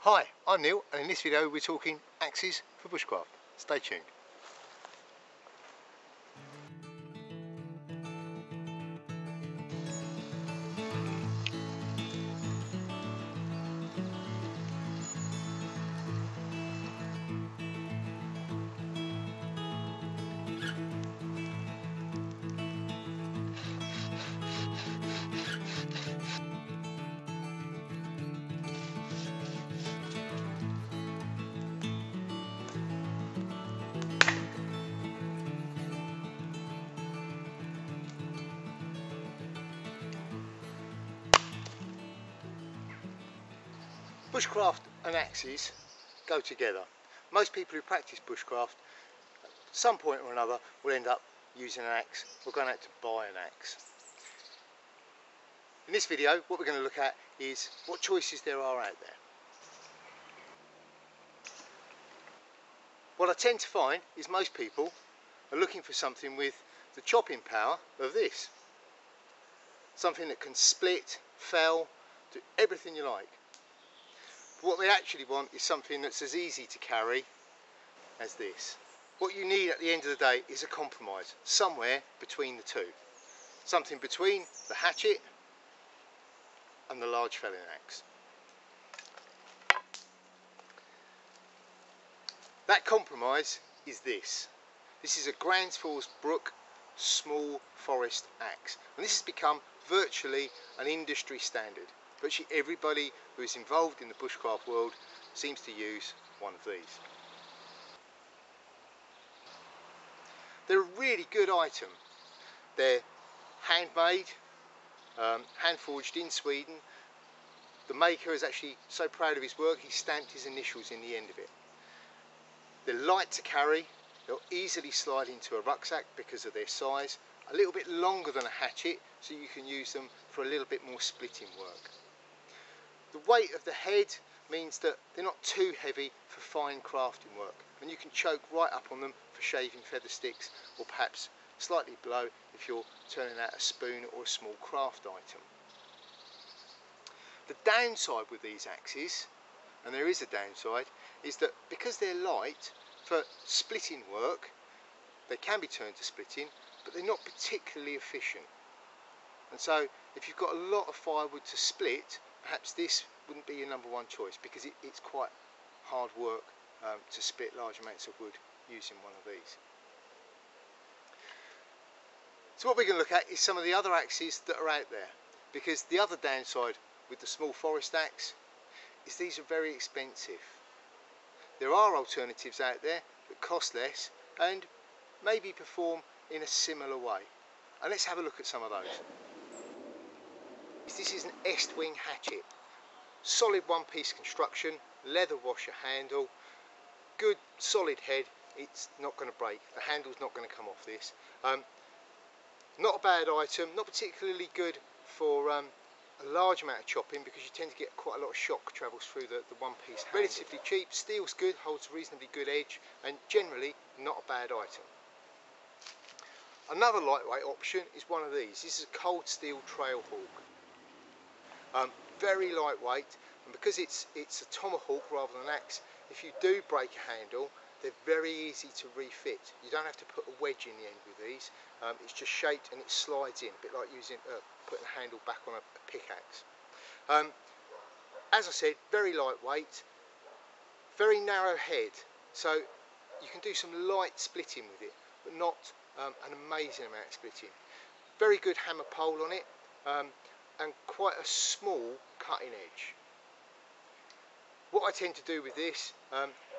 Hi, I'm Neil, and in this video we're talking axes for bushcraft. Stay tuned. Bushcraft and axes go together. Most people who practice bushcraft at some point or another will end up using an axe or going out to buy an axe. In this video what we're going to look at is what choices there are out there. What I tend to find is most people are looking for something with the chopping power of this. Something that can split, fell, do everything you like. But what they actually want is something that's as easy to carry as this. What you need at the end of the day is a compromise, somewhere between the two. Something between the hatchet and the large felling axe. That compromise is this. This is a Grandsfors Brook small forest axe, and this has become virtually an industry standard. Virtually everybody who is involved in the bushcraft world seems to use one of these. They're a really good item. They're handmade, hand forged in Sweden. The maker is actually so proud of his work he stamped his initials in the end of it. They're light to carry, they'll easily slide into a rucksack because of their size, a little bit longer than a hatchet so you can use them for a little bit more splitting work. The weight of the head means that they're not too heavy for fine crafting work, and you can choke right up on them for shaving feather sticks, or perhaps slightly below if you're turning out a spoon or a small craft item. The downside with these axes, and there is a downside, is that because they're light, for splitting work they can be turned to splitting, but they're not particularly efficient. And so if you've got a lot of firewood to split, perhaps this wouldn't be your number one choice, because it's quite hard work to split large amounts of wood using one of these. So what we're going to look at is some of the other axes that are out there, because the other downside with the small forest axe is these are very expensive. There are alternatives out there that cost less and maybe perform in a similar way, and let's have a look at some of those. This is an Est-wing hatchet, solid one-piece construction, leather washer handle, good solid head. It's not going to break, the handle's not going to come off this. Not a bad item, not particularly good for a large amount of chopping, because you tend to get quite a lot of shock travels through the one-piece handle. Relatively cheap, steel's good, holds a reasonably good edge, and generally not a bad item. Another lightweight option is one of these. This is a cold steel trail hawk. Very lightweight, and because it's a tomahawk rather than an axe, if you do break a handle, they're very easy to refit. You don't have to put a wedge in the end with these. It's just shaped and it slides in, a bit like using putting a handle back on a pickaxe. As I said, very lightweight, very narrow head, so you can do some light splitting with it, but not an amazing amount of splitting. Very good hammer pole on it, and quite a small cutting edge. What I tend to do with this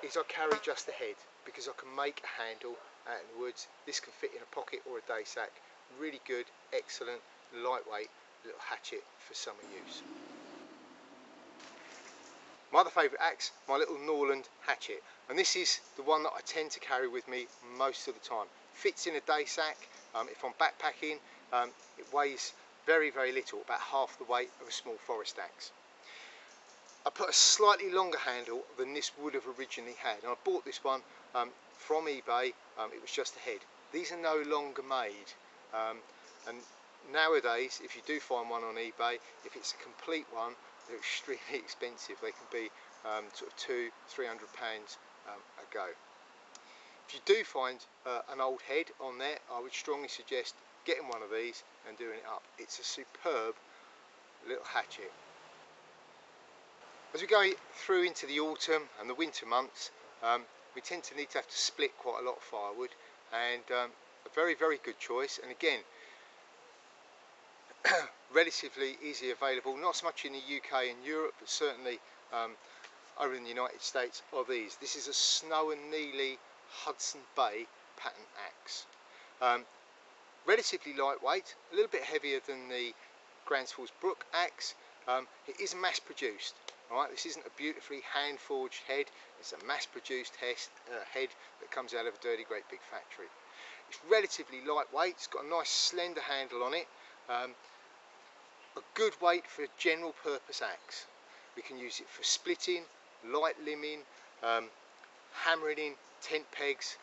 is I carry just the head, because I can make a handle out in the woods. This can fit in a pocket or a day sack. Really good, excellent, lightweight little hatchet for summer use. My other favourite axe, my little Norland hatchet, and this is the one that I tend to carry with me most of the time. Fits in a day sack. If I'm backpacking, it weighs very, very little, about half the weight of a small forest axe. I put a slightly longer handle than this would have originally had, and I bought this one from eBay. It was just a head. These are no longer made, and nowadays if you do find one on eBay, if it's a complete one, they're extremely expensive. They can be sort of £200–300 a go. If you do find an old head on there, I would strongly suggest getting one of these and doing it up. It's a superb little hatchet. As we go through into the autumn and the winter months, we tend to need to have to split quite a lot of firewood, and a very, very good choice, and again relatively easy available, not so much in the UK and Europe, but certainly over in the United States, are these. This is a Snow and Neely Hudson Bay pattern axe. Relatively lightweight, a little bit heavier than the Grantsford's Brook axe. It is mass produced. Alright, this isn't a beautifully hand forged head, it's a mass produced head that comes out of a dirty great big factory. It's relatively lightweight, it's got a nice slender handle on it, a good weight for a general purpose axe. We can use it for splitting, light limbing, hammering in tent pegs.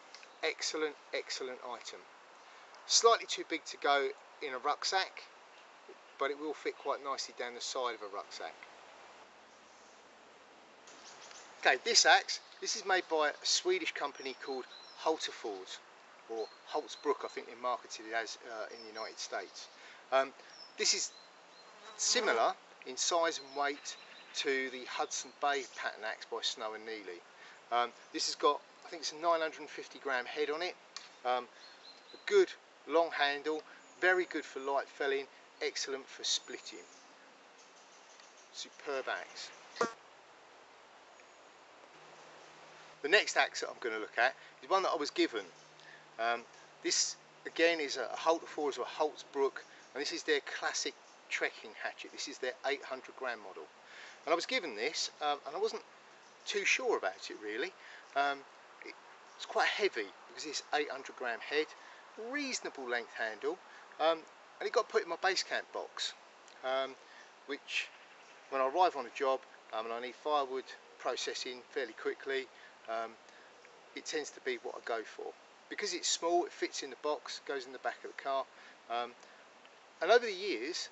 Excellent, excellent item. Slightly too big to go in a rucksack, but it will fit quite nicely down the side of a rucksack. Okay, this axe, this is made by a Swedish company called Hultafors, or Holtzbrook I think they're marketed as in the United States. This is similar in size and weight to the Hudson Bay pattern axe by Snow and Neely. This has got, I think it's a 950 gram head on it, a good long handle, very good for light felling, excellent for splitting. Superb axe. The next axe that I'm going to look at is one that I was given. This again is a Hultafors or a Holtzbrook, and this is their classic trekking hatchet. This is their 800 gram model, and I was given this and I wasn't too sure about it really. It's quite heavy because it's 800 gram head, reasonable length handle, and it got put in my base camp box, which when I arrive on a job and I need firewood processing fairly quickly, it tends to be what I go for. Because it's small, it fits in the box, goes in the back of the car, and over the years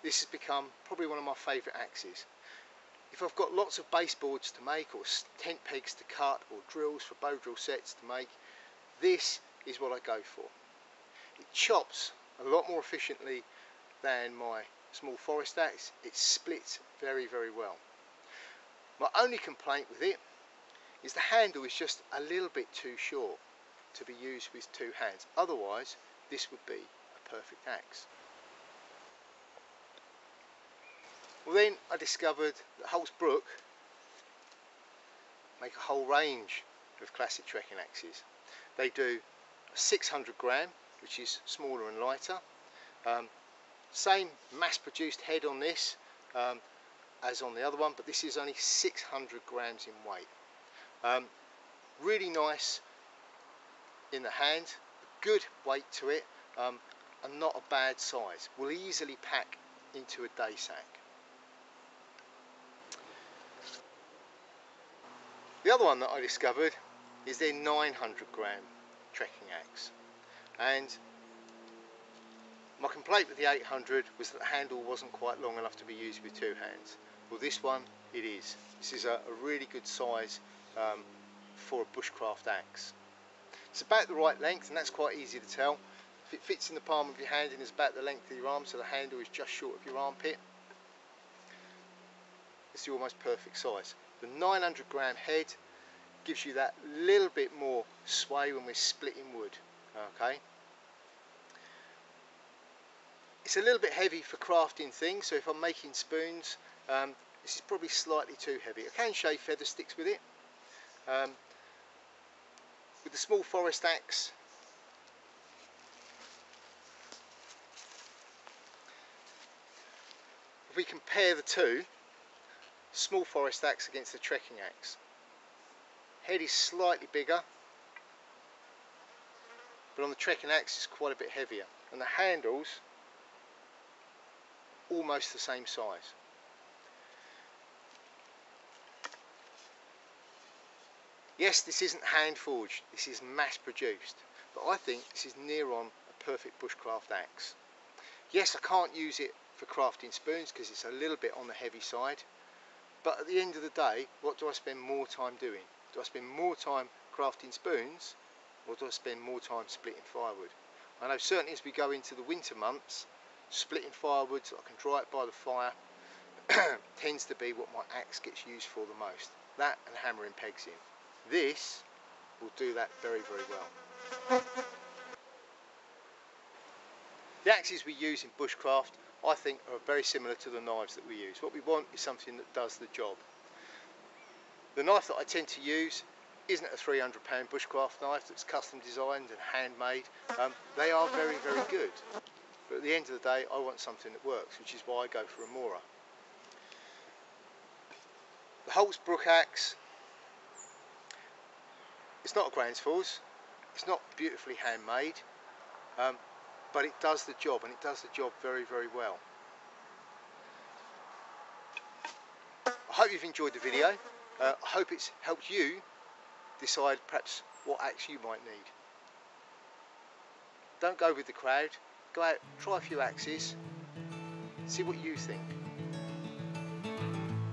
this has become probably one of my favourite axes. If I've got lots of baseboards to make, or tent pegs to cut, or drills for bow drill sets to make, this is what I go for. It chops a lot more efficiently than my small forest axe. It splits very, very well. My only complaint with it is the handle is just a little bit too short to be used with two hands. Otherwise, this would be a perfect axe. Well, then I discovered that Holtzbrook make a whole range of classic trekking axes. They do a 600 gram, which is smaller and lighter. Same mass-produced head on this as on the other one, but this is only 600 grams in weight. Really nice in the hand, good weight to it, and not a bad size. Will easily pack into a day sack. The other one that I discovered is their 900 gram trekking axe, and my complaint with the 800 was that the handle wasn't quite long enough to be used with two hands. Well, this one it is. This is a really good size for a bushcraft axe. It's about the right length, and that's quite easy to tell. If it fits in the palm of your hand and is about the length of your arm, so the handle is just short of your armpit, it's the almost perfect size. The 900 gram head gives you that little bit more sway when we're splitting wood. Okay. It's a little bit heavy for crafting things, so if I'm making spoons, this is probably slightly too heavy. I can shave feather sticks with it. With the small forest axe, if we compare the two, small forest axe against the trekking axe, head is slightly bigger, but on the trekking axe it's quite a bit heavier, and the handles almost the same size. Yes, this isn't hand forged, this is mass produced, but I think this is near on a perfect bushcraft axe. Yes, I can't use it for crafting spoons because it's a little bit on the heavy side. But at the end of the day, what do I spend more time doing? Do I spend more time crafting spoons, or do I spend more time splitting firewood? I know certainly as we go into the winter months, splitting firewood so I can dry it by the fire tends to be what my axe gets used for the most. That and hammering pegs in. This will do that very, very well. The axes we use in bushcraft, I think, are very similar to the knives that we use. What we want is something that does the job. The knife that I tend to use isn't a £300 bushcraft knife that's custom designed and handmade. They are very, very good. But at the end of the day, I want something that works, which is why I go for a Mora. The Bushcraft axe, it's not a Grandsfalls, it's not beautifully handmade, but it does the job, and it does the job very, very well. I hope you've enjoyed the video. I hope it's helped you decide perhaps what axe you might need. Don't go with the crowd. Go out, try a few axes, see what you think.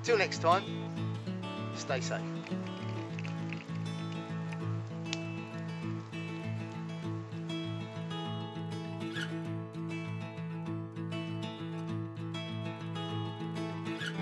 Till next time, stay safe.